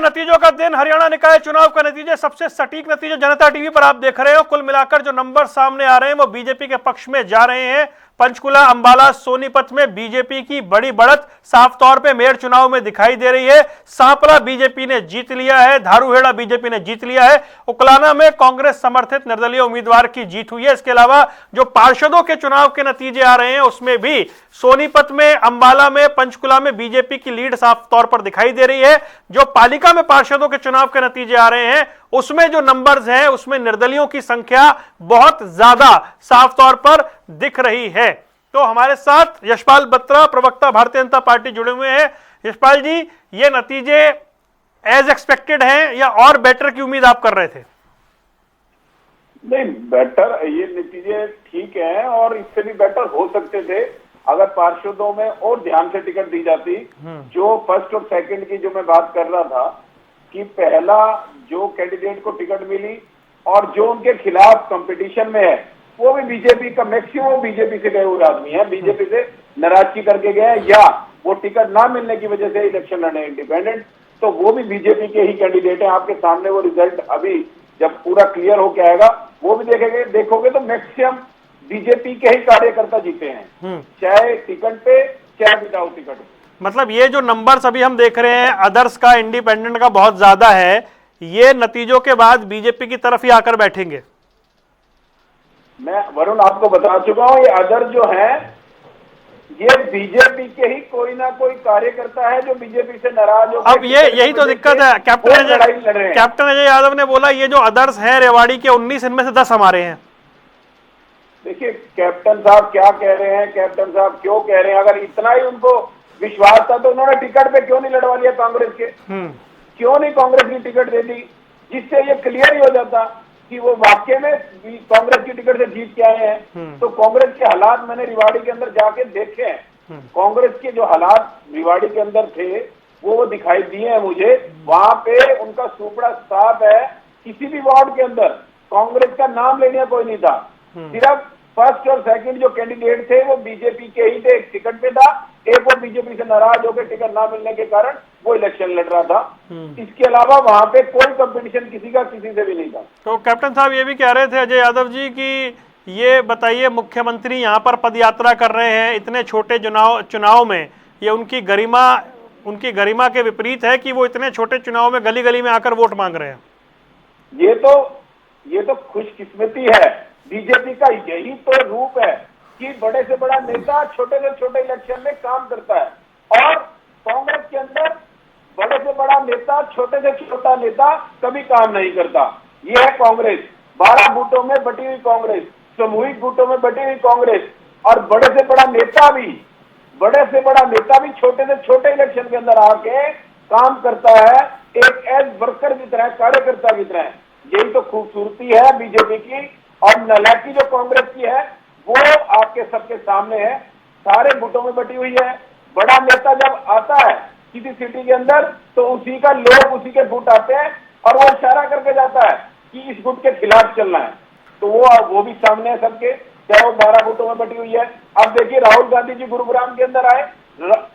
नतीजों का दिन, हरियाणा निकाय चुनाव का नतीजे, सबसे सटीक नतीजे जनता टीवी पर आप देख रहे हो। कुल मिलाकर जो नंबर सामने आ रहे हैं वो बीजेपी के पक्ष में जा रहे हैं। पंचकुला, अंबाला, सोनीपत में बीजेपी की बड़ी बढ़त साफ तौर पे मेयर चुनाव में दिखाई दे रही है। सांपला बीजेपी ने जीत लिया है, धारूहेड़ा बीजेपी ने जीत लिया है, उकलाना में कांग्रेस समर्थित निर्दलीय उम्मीदवार की जीत हुई है। इसके अलावा जो पार्षदों के चुनाव के नतीजे आ रहे हैं उसमें भी सोनीपत में, अंबाला में, पंचकुला में बीजेपी की लीड साफ तौर पर दिखाई दे रही है। जो पालिका में पार्षदों के चुनाव के नतीजे आ रहे हैं उसमें जो नंबर्स हैं उसमें निर्दलियों की संख्या बहुत ज्यादा साफ तौर पर दिख रही है। तो हमारे साथ यशपाल बत्रा, प्रवक्ता भारतीय जनता पार्टी, जुड़े हुए हैं। यशपाल जी, ये नतीजे एज एक्सपेक्टेड हैं या और बेटर की उम्मीद आप कर रहे थे? नहीं, बेटर, ये नतीजे ठीक हैं और इससे भी बेटर हो सकते थे अगर पार्षदों में और ध्यान से टिकट दी जाती। जो फर्स्ट और सेकंड की जो मैं बात कर रहा था कि पहला जो कैंडिडेट को टिकट मिली और जो उनके खिलाफ कंपटीशन में है वो भी बीजेपी का, मैक्सिमम बीजेपी से गए हुए आदमी है, बीजेपी से नाराजगी करके गए या वो टिकट ना मिलने की वजह से इलेक्शन लड़े इंडिपेंडेंट, तो वो भी बीजेपी के ही कैंडिडेट है। आपके सामने वो रिजल्ट अभी जब पूरा क्लियर होके आएगा वो भी देखोगे तो मैक्सिमम बीजेपी के ही कार्यकर्ता जीते हैं, चाहे टिकट पे चाहे विदाउट टिकट। मतलब ये जो नंबर्स अभी हम देख रहे हैं, अदर्स का, इंडिपेंडेंट का बहुत ज्यादा है, ये नतीजों के बाद बीजेपी की तरफ ही आकर बैठेंगे। मैं वरुण आपको बता चुका हूं, ये अदर जो है ये बीजेपी के ही कोई ना कोई कार्यकर्ता है जो बीजेपी से नाराज हो। अब यही तो दिक्कत है। कैप्टन अजय यादव ने बोला ये जो अदर्स है रेवाड़ी के 19, इनमें से 10 हमारे हैं। देखिए कैप्टन साहब क्या कह रहे हैं, कैप्टन साहब क्यों कह रहे हैं, अगर इतना ही उनको विश्वास था तो उन्होंने टिकट पे क्यों नहीं लड़वा लिया कांग्रेस के? क्यों नहीं कांग्रेस की टिकट दे दी, जिससे ये क्लियर ही हो जाता कि वो वाकई में कांग्रेस की टिकट से जीत के आए हैं। तो कांग्रेस के हालात मैंने रिवाड़ी के अंदर जाके देखे हैं, कांग्रेस के जो हालात रिवाड़ी के अंदर थे वो दिखाई दिए हैं मुझे। वहां पे उनका सुपड़ा साफ है, किसी भी वार्ड के अंदर कांग्रेस का नाम लेने कोई नहीं था। सिर्फ फर्स्ट और सेकंड जो कैंडिडेट थे वो बीजेपी के ही थे, एक टिकट पे था, एक वो बीजेपी से नाराज होकर टिकट ना मिलने के कारण वो इलेक्शन लड़ रहा था। इसके अलावा वहां पे कोई कंपटीशन किसी का किसी से भी नहीं था। तो कैप्टन साहब ये भी कह रहे थे अजय यादव जी कि ये बताइए, मुख्यमंत्री यहाँ पर पदयात्रा कर रहे हैं इतने छोटे चुनाव में, ये उनकी गरिमा के विपरीत है कि वो इतने छोटे चुनाव में गली गली में आकर वोट मांग रहे हैं। ये तो खुशकिस्मती है, बीजेपी का यही तो रूप है कि बड़े से बड़ा नेता छोटे से छोटे इलेक्शन में काम करता है, और कांग्रेस के अंदर बड़े से बड़ा नेता छोटे से छोटा नेता कभी काम नहीं करता। ये है कांग्रेस, 12 गुटों में बटी हुई कांग्रेस, सामूहिक गुटों में बटी हुई कांग्रेस, और बड़े से बड़ा नेता भी छोटे से छोटे इलेक्शन के अंदर आके काम करता है, एक एज वर्कर की तरह, कार्यकर्ता की तरह। यही तो खूबसूरती है बीजेपी की, और नालायकी जो कांग्रेस की है वो आपके सबके सामने है, सारे गुटों में बटी हुई है। बड़ा नेता जब आता है किसी सिटी के अंदर तो उसी का लोग, उसी के गुट आते हैं और वो इशारा करके जाता है कि इस गुट के खिलाफ चलना है, तो वो भी सामने है सबके, चाहे वो 12 गुटों में बटी हुई है। अब देखिए राहुल गांधी जी गुरुग्राम के अंदर आए,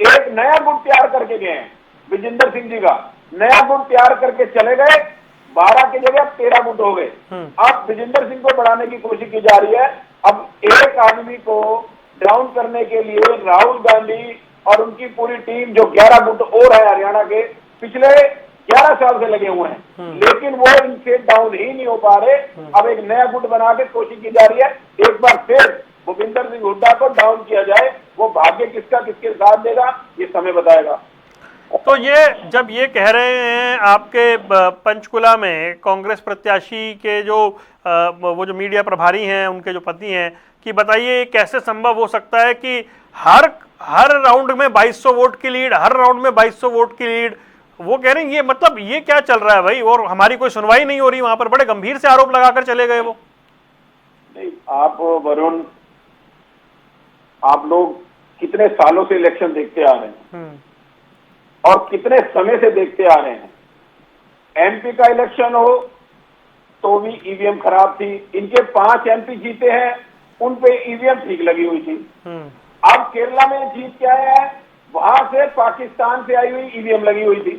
एक नया गुट तैयार करके गए हैं, विजेंद्र सिंह जी का नया गुट तैयार करके चले गए, 12 की जगह 13 गुट हो गए। अब विजेंद्र सिंह को बढ़ाने की कोशिश की जा रही है। अब एक आदमी को डाउन करने के लिए राहुल गांधी और उनकी पूरी टीम, जो 11 गुट और है हरियाणा के, पिछले 11 साल से लगे हुए हैं, लेकिन वो इनसे डाउन ही नहीं हो पा रहे। अब एक नया गुट बना के कोशिश की जा रही है, एक बार फिर भूपिंदर सिंह हुड्डा को डाउन किया जाए। वो भाग्य किसका किसके साथ देगा ये समय बताएगा। तो ये जब ये कह रहे हैं आपके पंचकुला में कांग्रेस प्रत्याशी के वो जो मीडिया प्रभारी हैं, उनके जो पति हैं, कि बताइए कैसे संभव हो सकता है कि हर राउंड में 2200 वोट की लीड, हर राउंड में 2200 वोट की लीड, वो कह रहे हैं ये मतलब ये क्या चल रहा है भाई, और हमारी कोई सुनवाई नहीं हो रही। वहां पर बड़े गंभीर से आरोप लगाकर चले गए वो। नहीं, आप वरुण, आप लोग कितने सालों से इलेक्शन देखते आ रहे हैं और कितने समय से देखते आ रहे हैं। एमपी का इलेक्शन हो तो भी ईवीएम खराब थी, इनके 5 एमपी जीते हैं, उन पे ईवीएम ठीक लगी हुई थी। अब केरला में जीत के आए हैं, वहां से पाकिस्तान से आई हुई ईवीएम लगी हुई थी।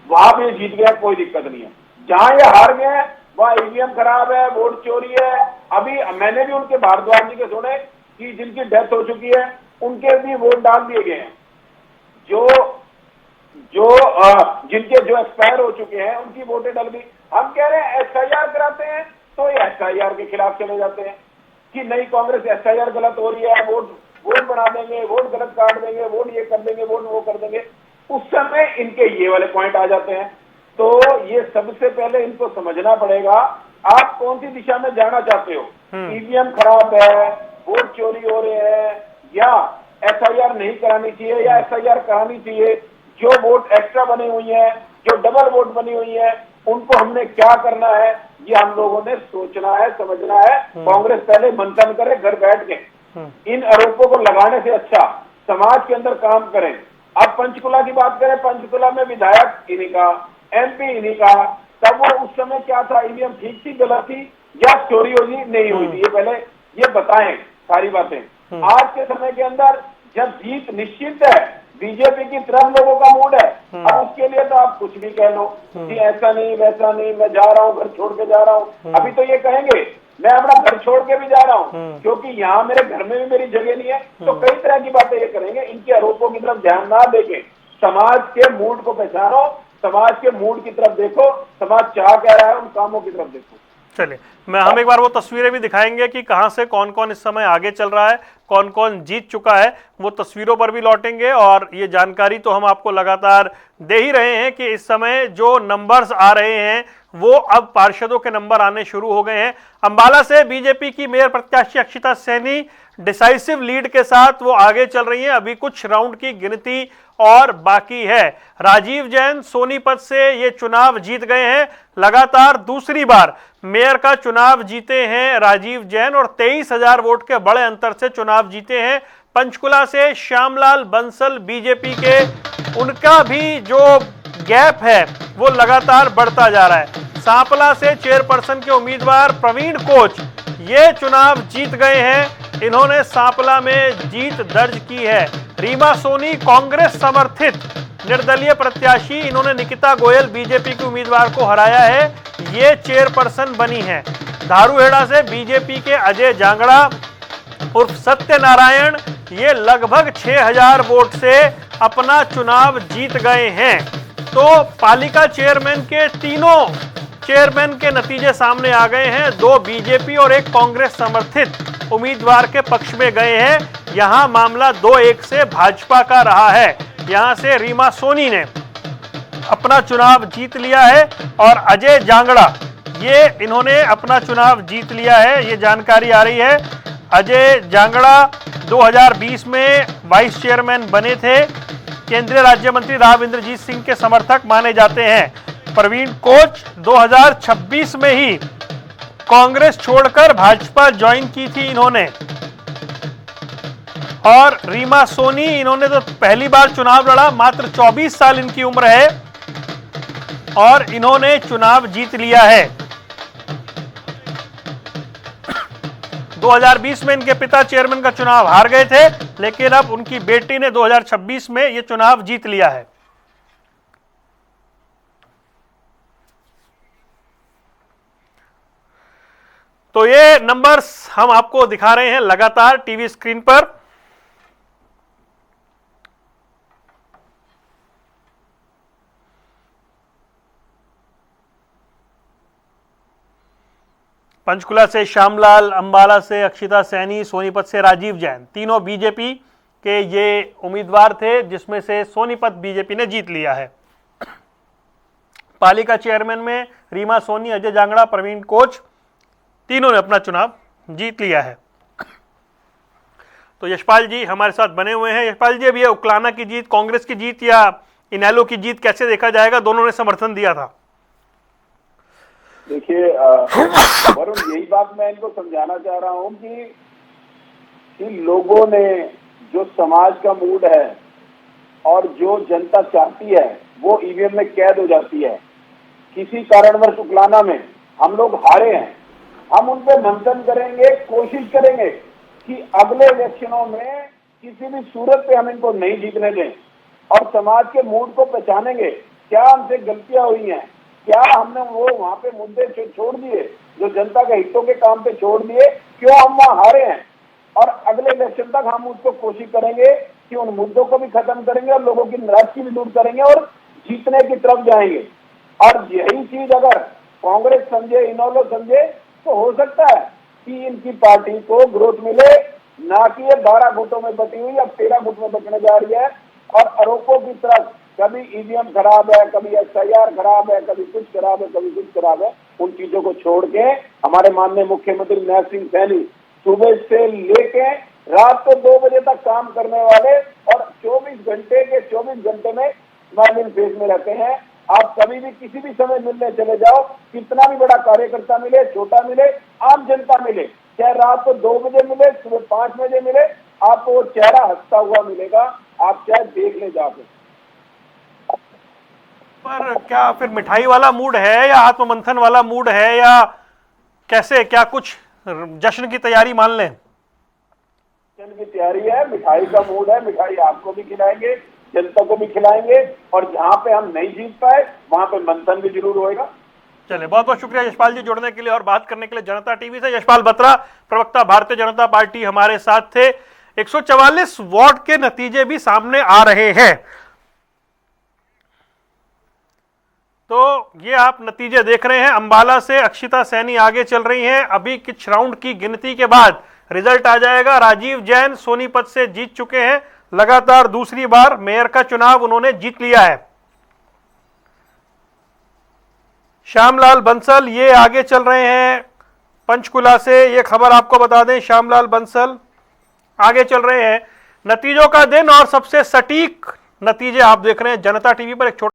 वहां पे जीत गया, कोई दिक्कत नहीं है। जहां ये हार गए वहां ईवीएम खराब है, वोट चोरी है। अभी मैंने भी उनके भारद्वाज जी के सुने कि जिनकी डेथ हो चुकी है उनके भी वोट डाल दिए गए हैं, जिनके जो एक्सपायर हो चुके हैं उनकी वोटें डल गई। हम कह रहे हैं एसआईआर कराते हैं तो ये एसआईआर के खिलाफ चले जाते हैं कि नहीं कांग्रेस एसआईआर गलत हो रही है, वोट बना देंगे, वोट गलत काट देंगे, वोट ये कर देंगे, वोट वो कर देंगे। उस समय इनके ये वाले पॉइंट आ जाते हैं। तो ये सबसे पहले इनको समझना पड़ेगा आप कौन सी दिशा में जाना चाहते हो। ईवीएम खराब है, वोट चोरी हो रहे हैं, या एसआईआर नहीं करानी चाहिए या एसआईआर करानी चाहिए। जो वोट एक्स्ट्रा बनी हुई है, जो डबल वोट बनी हुई है, उनको हमने क्या करना है, ये हम लोगों ने सोचना है, समझना है। कांग्रेस पहले मंथन करे घर बैठ के, इन आरोपों को लगाने से अच्छा समाज के अंदर काम करें। अब पंचकुला की बात करें, पंचकुला में विधायक इन्हीं का, एमपी इन्हीं का, तब वो उस समय क्या था, ईवीएम ठीक थी, गलत थी या चोरी हुई नहीं हुई थी, ये पहले ये बताएं सारी बातें। आज के समय के अंदर जब जीत निश्चित है, बीजेपी की तरफ लोगों का मूड है, अब उसके लिए तो आप कुछ भी कह लो कि ऐसा नहीं वैसा नहीं, मैं जा रहा हूँ, घर छोड़ के जा रहा हूँ। अभी तो ये कहेंगे मैं अपना घर छोड़ के भी जा रहा हूँ क्योंकि यहाँ मेरे घर में भी मेरी जगह नहीं है। तो कई तरह की बातें ये करेंगे। इनके आरोपों की तरफ ध्यान ना देके समाज के मूड को पहचानो, समाज के मूड की तरफ देखो, समाज चाह क्या रहा है उन कामों की तरफ देखो। चलिए, हम एक बार वो तस्वीरें भी दिखाएंगे कि कहां से कौन कौन इस समय आगे चल रहा है, कौन कौन जीत चुका है, वो तस्वीरों पर भी लौटेंगे। और ये जानकारी तो हम आपको लगातार दे ही रहे हैं कि इस समय जो नंबर्स आ रहे हैं वो अब पार्षदों के नंबर आने शुरू हो गए हैं। अंबाला से बीजेपी की मेयर प्रत्याशी अक्षिता सैनी डिसाइसिव लीड के साथ वो आगे चल रही हैं। अभी कुछ राउंड की गिनती और बाकी है। राजीव जैन सोनीपत से ये चुनाव जीत गए हैं, लगातार दूसरी बार मेयर का चुनाव जीते हैं राजीव जैन और 23,000 वोट के बड़े अंतर से चुनाव जीते हैं। पंचकुला से श्यामलाल बंसल बीजेपी के, उनका भी जो गैप है वो लगातार बढ़ता जा रहा है। सांपला से चेयरपर्सन के उम्मीदवार प्रवीण कोच ये चुनाव जीत गए हैं, इन्होंने सांपला में जीत दर्ज की है। रीमा सोनी कांग्रेस समर्थित निर्दलीय प्रत्याशी, इन्होंने निकिता गोयल बीजेपी के उम्मीदवार को हराया है, ये चेयरपर्सन बनी है। धारूहेड़ा से बीजेपी के अजय जांगड़ा उर्फ सत्यनारायण ये लगभग 6,000 वोट से अपना चुनाव जीत गए हैं। तो पालिका चेयरमैन के तीनों चेयरमैन के नतीजे सामने आ गए हैं। 2 बीजेपी और 1 कांग्रेस समर्थित उम्मीदवार के पक्ष में गए हैं। यहां मामला 2-1 से भाजपा का रहा है। यहां से रीमा सोनी ने अपना चुनाव जीत लिया है और अजय जांगड़ा ये इन्होंने अपना चुनाव जीत लिया है, ये जानकारी आ रही है। अजय जांगड़ा 2020 में वाइस चेयरमैन बने थे, केंद्रीय राज्य मंत्री राव इंद्रजीत सिंह के समर्थक माने जाते हैं। प्रवीण कोच 2026 में ही कांग्रेस छोड़कर भाजपा ज्वाइन की थी इन्होंने। और रीमा सोनी, इन्होंने तो पहली बार चुनाव लड़ा, मात्र 24 साल इनकी उम्र है और इन्होंने चुनाव जीत लिया है। 2020 में इनके पिता चेयरमैन का चुनाव हार गए थे, लेकिन अब उनकी बेटी ने 2026 में यह चुनाव जीत लिया है। तो ये नंबर्स हम आपको दिखा रहे हैं लगातार टीवी स्क्रीन पर। पंचकुला से श्यामलाल, अंबाला से अक्षिता सैनी, सोनीपत से राजीव जैन, तीनों बीजेपी के ये उम्मीदवार थे, जिसमें से सोनीपत बीजेपी ने जीत लिया है। पालिका चेयरमैन में रीमा सोनी, अजय जांगड़ा, प्रवीण कोच, तीनों ने अपना चुनाव जीत लिया है। तो यशपाल जी हमारे साथ बने हुए हैं। यशपाल जी, अब ये उकलाना की जीत, कांग्रेस की जीत या इनेलो की जीत कैसे देखा जाएगा? दोनों ने समर्थन दिया था। देखिए वरुण, यही बात मैं इनको समझाना चाह रहा हूं कि लोगों ने जो समाज का मूड है और जो जनता चाहती है वो ईवीएम में कैद हो जाती है। किसी कारणवश उकलाना में हम लोग हारे हैं, हम उन पे मंथन करेंगे, कोशिश करेंगे कि अगले इलेक्शनों में किसी भी सूरत पे हम इनको नहीं जीतने दें और समाज के मूड को पहचानेंगे क्या हमसे गलतियां हुई हैं, क्या हमने वो वहां पे मुद्दे छोड़ दिए जो जनता के हितों के काम पे छोड़ दिए, क्यों हम वहां हारे हैं। और अगले इलेक्शन तक हम उसको कोशिश करेंगे कि उन मुद्दों को भी खत्म करेंगे और लोगों की नाराजगी भी दूर करेंगे और जीतने की तरफ जाएंगे। और यही चीज अगर कांग्रेस समझे, इनेलो समझे, तो हो सकता है कि इनकी पार्टी को ग्रोथ मिले, ना कि ये 12 गुटों में बटी हुई अब 13 गुट में बटने जा रही है। और आरोपों की तरफ, कभी ईवीएम खराब है, कभी एसआईआर खराब है, कभी कुछ खराब है, कभी कुछ खराब है, उन चीजों को छोड़ के हमारे माननीय मुख्यमंत्री नैब सिंह सैनी सुबह से लेके रात को 2 बजे तक काम करने वाले और 24 घंटे के 24 घंटे में स्माइलिंग फेस में रहते हैं। आप कभी भी किसी भी समय मिलने चले जाओ, कितना भी बड़ा कार्यकर्ता मिले, छोटा मिले, आम जनता मिले, चाहे रात को 2 बजे मिले, सुबह 5 बजे मिले, आपको वो चेहरा हंसता हुआ मिलेगा। आप चाहे देख ले जाके। पर क्या फिर मिठाई वाला मूड है या आत्ममंथन वाला मूड है, या कैसे, क्या कुछ जश्न की तैयारी मान लें? जश्न की तैयारी है, मिठाई का मूड है, मिठाई आपको भी खिलाएंगे, जनता को भी खिलाएंगे, और जहां पे हम नहीं जीत पाए वहां पे मंथन भी जरूर होएगा। चलिए, बहुत बहुत शुक्रिया यशपाल जी जुड़ने के लिए और बात करने के लिए जनता टीवी से। यशपाल बत्रा, प्रवक्ता भारतीय जनता पार्टी, हमारे साथ थे। 144 वार्ड के नतीजे भी सामने आ रहे हैं, तो ये आप नतीजे देख रहे हैं। अंबाला से अक्षिता सैनी आगे चल रही हैं। अभी कुछ राउंड की गिनती के बाद रिजल्ट आ जाएगा। राजीव जैन सोनीपत से जीत चुके हैं, लगातार दूसरी बार मेयर का चुनाव उन्होंने जीत लिया है। श्यामलाल बंसल ये आगे चल रहे हैं पंचकुला से, ये खबर आपको बता दें, श्यामलाल बंसल आगे चल रहे हैं। नतीजों का दिन और सबसे सटीक नतीजे आप देख रहे हैं जनता टीवी पर। एक छोटा